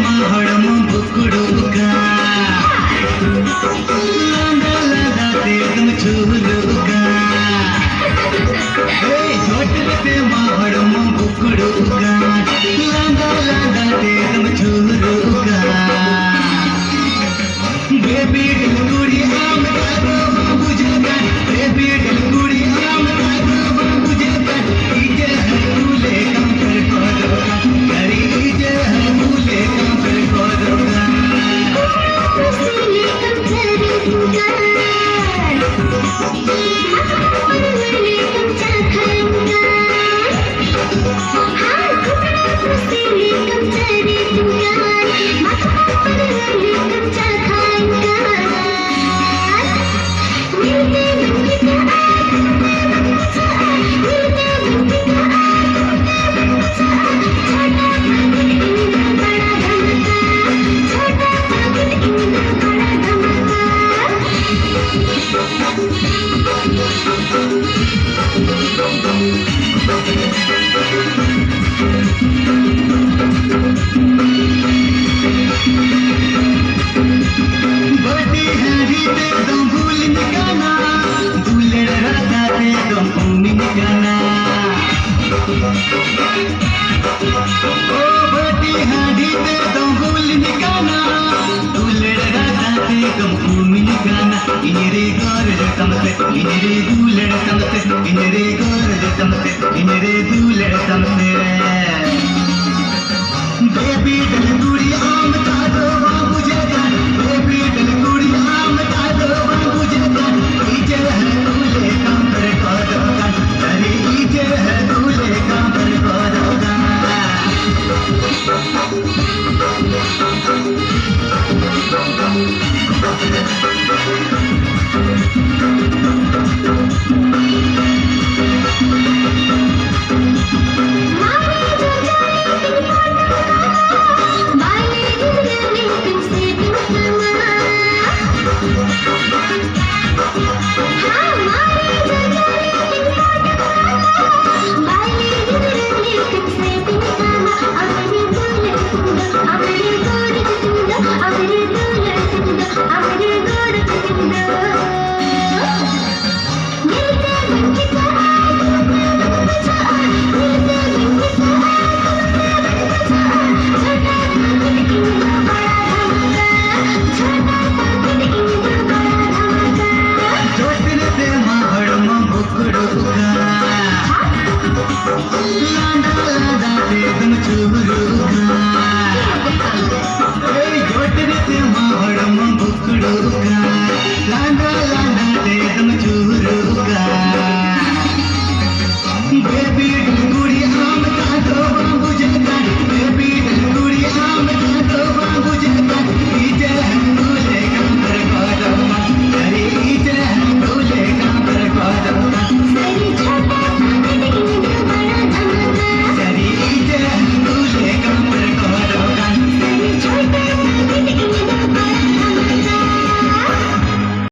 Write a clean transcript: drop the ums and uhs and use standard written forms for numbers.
mahadam bukuduga landa landa te tum chuluga hey hotel mahadam bukuduga landa landa te tum chuluga baby dilguri aam karo bujega baby dilguri aam karo bujega ije hai mule kam kar kodoga kari ije hai mule kam kar kodoga rosile kam chari dunga mule kam chakhanga ha rosile kam chari dunga mule kam chakhanga मिलते मिलते बड़ी हरी ते तुम भूल निकाना दूल्हे राजा ते तुम भूल निकाना ओ बड़ी हरी ते तुम भूल निकाना दूल्हे राजा ते तुम भूल निकाना इनरे गोर समसे इनरे दूल्हे समसे इनरे गोर समसे इनरे दूल्हे समसे बेबी दिलगुड़ी आम तारो बाबू जगा बेबी दिलगुड़ी आम तारो बाबू जगा इजे है दूल्हे काम पर कोदोगा अरे इजे है दूल्हे काम पर कोदोगा